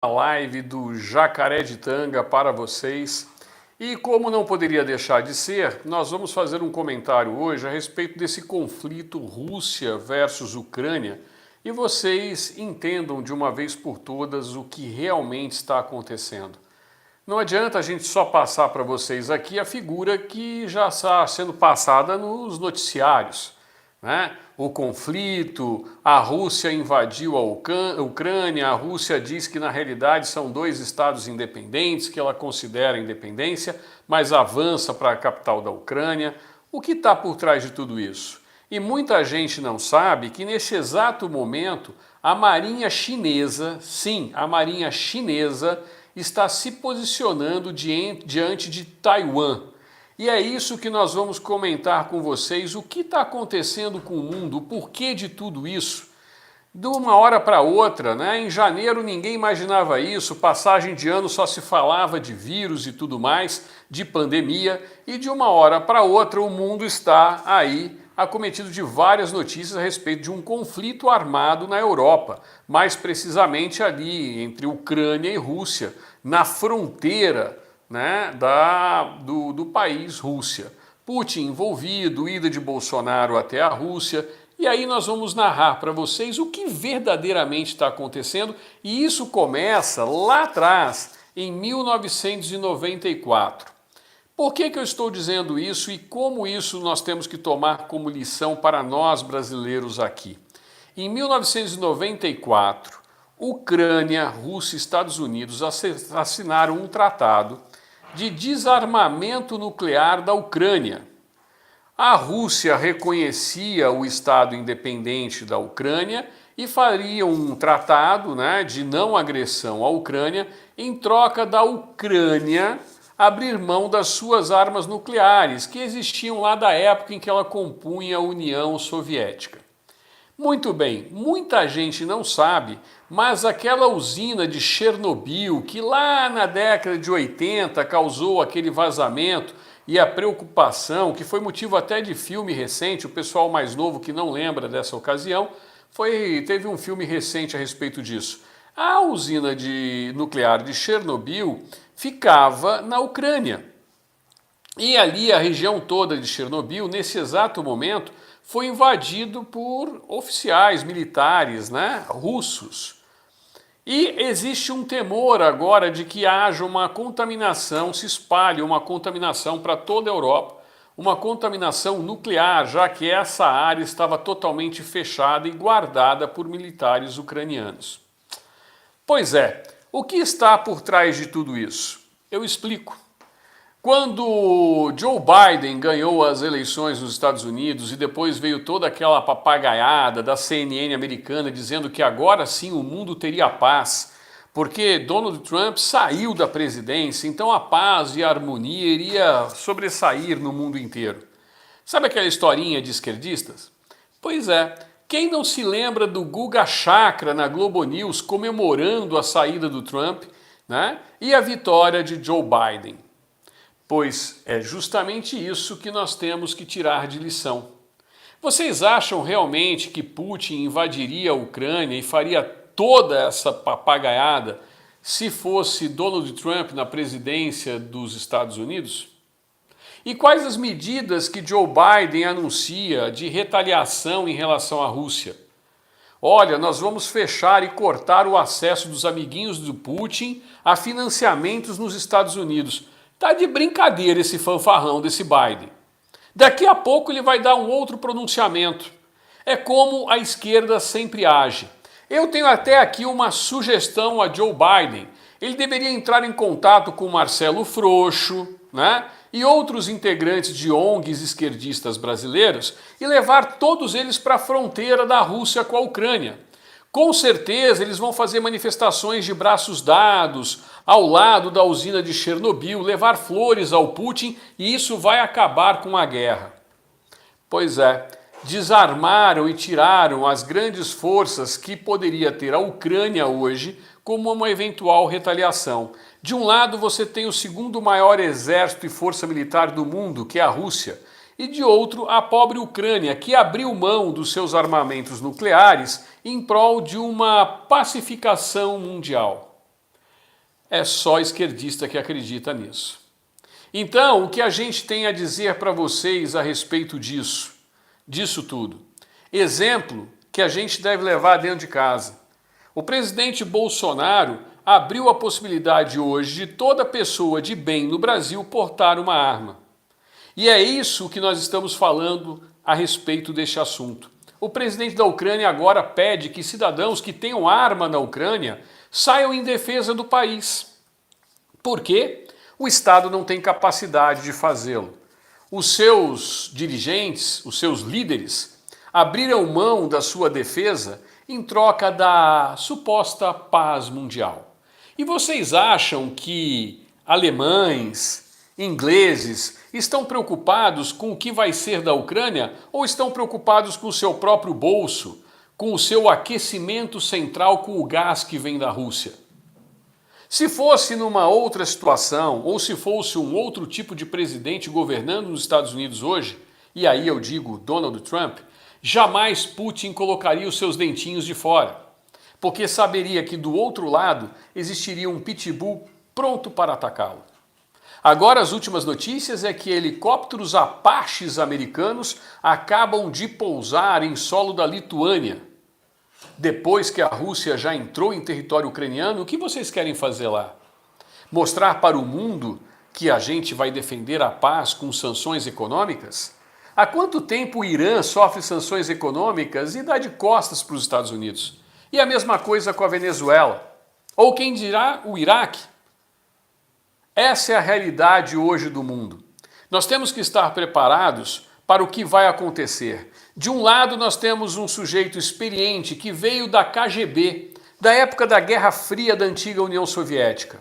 A live do Jacaré de Tanga para vocês. E como não poderia deixar de ser, nós vamos fazer um comentário hoje a respeito desse conflito Rússia versus Ucrânia e vocês entendam de uma vez por todas o que realmente está acontecendo. Não adianta a gente só passar para vocês aqui a figura que já está sendo passada nos noticiários, né? O conflito, a Rússia invadiu a Ucrânia, a Rússia diz que na realidade são dois estados independentes, que ela considera independência, mas avança para a capital da Ucrânia. O que está por trás de tudo isso? E muita gente não sabe que nesse exato momento a Marinha Chinesa, sim, a Marinha Chinesa está se posicionando diante de Taiwan. E é isso que nós vamos comentar com vocês, o que está acontecendo com o mundo, o porquê de tudo isso. De uma hora para outra, né? Em janeiro ninguém imaginava isso, passagem de ano só se falava de vírus e tudo mais, de pandemia, e de uma hora para outra o mundo está aí acometido de várias notícias a respeito de um conflito armado na Europa, mais precisamente ali entre Ucrânia e Rússia, na fronteira, né, do país Rússia. Putin envolvido, ida de Bolsonaro até a Rússia, e aí nós vamos narrar para vocês o que verdadeiramente está acontecendo, e isso começa lá atrás, em 1994. Por que eu estou dizendo isso e como isso nós temos que tomar como lição para nós brasileiros aqui? Em 1994, Ucrânia, Rússia e Estados Unidos assinaram um tratado de desarmamento nuclear da Ucrânia. A Rússia reconhecia o Estado independente da Ucrânia e faria um tratado, né, de não agressão à Ucrânia em troca da Ucrânia abrir mão das suas armas nucleares, que existiam lá da época em que ela compunha a União Soviética. Muito bem, muita gente não sabe, mas aquela usina de Chernobyl, que lá na década de 80 causou aquele vazamento e a preocupação, que foi motivo até de filme recente, o pessoal mais novo que não lembra dessa ocasião, teve um filme recente a respeito disso. A usina nuclear de Chernobyl ficava na Ucrânia. E ali a região toda de Chernobyl, nesse exato momento, foi invadido por oficiais militares, né, russos. E existe um temor agora de que haja uma contaminação, se espalhe uma contaminação para toda a Europa, uma contaminação nuclear, já que essa área estava totalmente fechada e guardada por militares ucranianos. Pois é, o que está por trás de tudo isso? Eu explico. Quando Joe Biden ganhou as eleições nos Estados Unidos e depois veio toda aquela papagaiada da CNN americana dizendo que agora sim o mundo teria paz, porque Donald Trump saiu da presidência, então a paz e a harmonia iria sobressair no mundo inteiro. Sabe aquela historinha de esquerdistas? Pois é, quem não se lembra do Guga Chakra na Globo News comemorando a saída do Trump, né, e a vitória de Joe Biden? Pois é justamente isso que nós temos que tirar de lição. Vocês acham realmente que Putin invadiria a Ucrânia e faria toda essa papagaiada se fosse Donald Trump na presidência dos Estados Unidos? E quais as medidas que Joe Biden anuncia de retaliação em relação à Rússia? Olha, nós vamos fechar e cortar o acesso dos amiguinhos do Putin a financiamentos nos Estados Unidos. Tá de brincadeira esse fanfarrão desse Biden. Daqui a pouco ele vai dar um outro pronunciamento. É como a esquerda sempre age. Eu tenho até aqui uma sugestão a Joe Biden. Ele deveria entrar em contato com Marcelo Freixo, né, e outros integrantes de ONGs esquerdistas brasileiros e levar todos eles para a fronteira da Rússia com a Ucrânia. Com certeza eles vão fazer manifestações de braços dados ao lado da usina de Chernobyl, levar flores ao Putin e isso vai acabar com a guerra. Pois é, desarmaram e tiraram as grandes forças que poderia ter a Ucrânia hoje como uma eventual retaliação. De um lado você tem o segundo maior exército e força militar do mundo, que é a Rússia, e de outro a pobre Ucrânia, que abriu mão dos seus armamentos nucleares em prol de uma pacificação mundial. É só esquerdista que acredita nisso. Então, o que a gente tem a dizer para vocês a respeito disso tudo? Exemplo que a gente deve levar dentro de casa. O presidente Bolsonaro abriu a possibilidade hoje de toda pessoa de bem no Brasil portar uma arma. E é isso que nós estamos falando a respeito deste assunto. O presidente da Ucrânia agora pede que cidadãos que tenham arma na Ucrânia saiam em defesa do país. Por quê? O Estado não tem capacidade de fazê-lo. Os seus dirigentes, os seus líderes, abriram mão da sua defesa em troca da suposta paz mundial. E vocês acham que alemães, ingleses estão preocupados com o que vai ser da Ucrânia ou estão preocupados com o seu próprio bolso, com o seu aquecimento central com o gás que vem da Rússia? Se fosse numa outra situação, ou se fosse um outro tipo de presidente governando nos Estados Unidos hoje, e aí eu digo Donald Trump, jamais Putin colocaria os seus dentinhos de fora, porque saberia que do outro lado existiria um pitbull pronto para atacá-lo. Agora as últimas notícias é que helicópteros Apaches americanos acabam de pousar em solo da Lituânia. Depois que a Rússia já entrou em território ucraniano, o que vocês querem fazer lá? Mostrar para o mundo que a gente vai defender a paz com sanções econômicas? Há quanto tempo o Irã sofre sanções econômicas e dá de costas para os Estados Unidos? E a mesma coisa com a Venezuela. Ou quem dirá o Iraque? Essa é a realidade hoje do mundo. Nós temos que estar preparados para o que vai acontecer. De um lado nós temos um sujeito experiente que veio da KGB, da época da Guerra Fria da antiga União Soviética.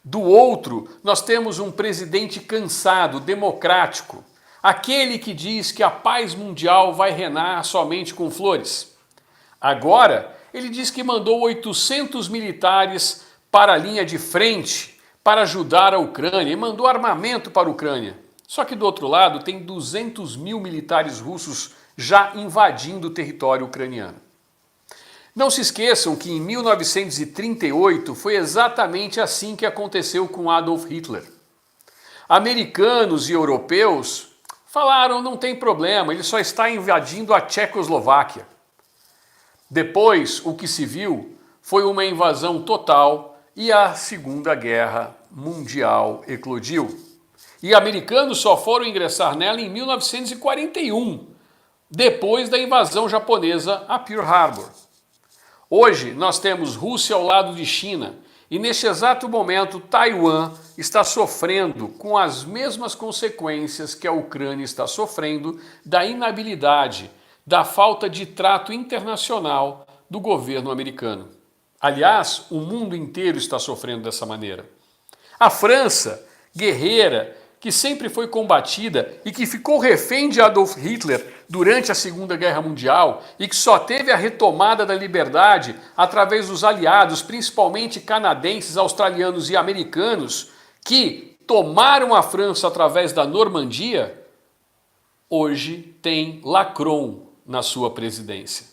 Do outro, nós temos um presidente cansado, democrático, aquele que diz que a paz mundial vai reinar somente com flores. Agora, ele diz que mandou 800 militares para a linha de frente para ajudar a Ucrânia e mandou armamento para a Ucrânia. Só que do outro lado tem 200 mil militares russos já invadindo o território ucraniano. Não se esqueçam que em 1938 foi exatamente assim que aconteceu com Adolf Hitler. Americanos e europeus falaram, não tem problema, ele só está invadindo a Tchecoslováquia. Depois, o que se viu foi uma invasão total e a Segunda Guerra Mundial eclodiu. E americanos só foram ingressar nela em 1941, depois da invasão japonesa a Pearl Harbor. Hoje nós temos Rússia ao lado de China e neste exato momento Taiwan está sofrendo com as mesmas consequências que a Ucrânia está sofrendo da inabilidade, da falta de trato internacional do governo americano. Aliás, o mundo inteiro está sofrendo dessa maneira. A França, guerreira, que sempre foi combatida e que ficou refém de Adolf Hitler durante a Segunda Guerra Mundial e que só teve a retomada da liberdade através dos aliados, principalmente canadenses, australianos e americanos, que tomaram a França através da Normandia, hoje tem Macron na sua presidência.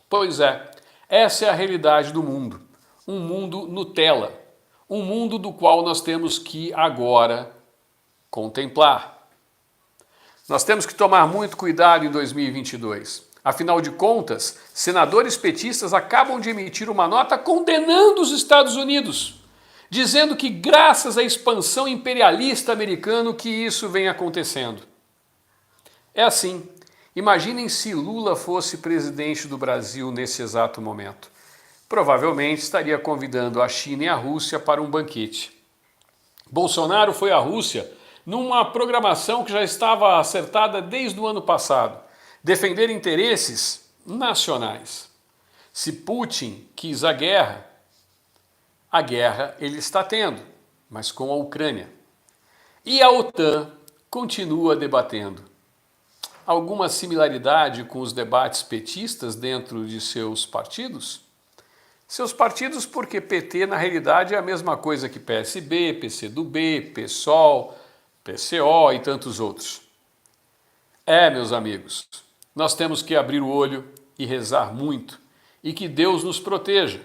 Pois é, essa é a realidade do mundo. Um mundo Nutella. Um mundo do qual nós temos que agora contemplar. Nós temos que tomar muito cuidado em 2022. Afinal de contas, senadores petistas acabam de emitir uma nota condenando os Estados Unidos, dizendo que graças à expansão imperialista americana que isso vem acontecendo. É assim. Imaginem se Lula fosse presidente do Brasil nesse exato momento. Provavelmente estaria convidando a China e a Rússia para um banquete. Bolsonaro foi à Rússia numa programação que já estava acertada desde o ano passado, defender interesses nacionais. Se Putin quis a guerra ele está tendo, mas com a Ucrânia. E a OTAN continua debatendo. Alguma similaridade com os debates petistas dentro de seus partidos? Seus partidos porque PT na realidade é a mesma coisa que PSB, PCdoB, PSOL, PCO e tantos outros. Meus amigos, nós temos que abrir o olho e rezar muito e que Deus nos proteja.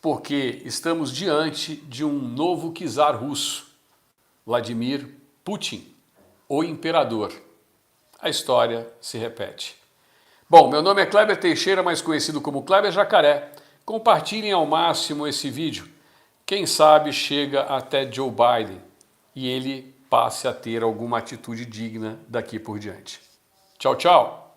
porque estamos diante de um novo czar russo, Vladimir Putin, o imperador. A história se repete. Bom, meu nome é Kleber Teixeira, mais conhecido como Kleber Jacaré. Compartilhem ao máximo esse vídeo. Quem sabe chega até Joe Biden e ele passe a ter alguma atitude digna daqui por diante. Tchau, tchau!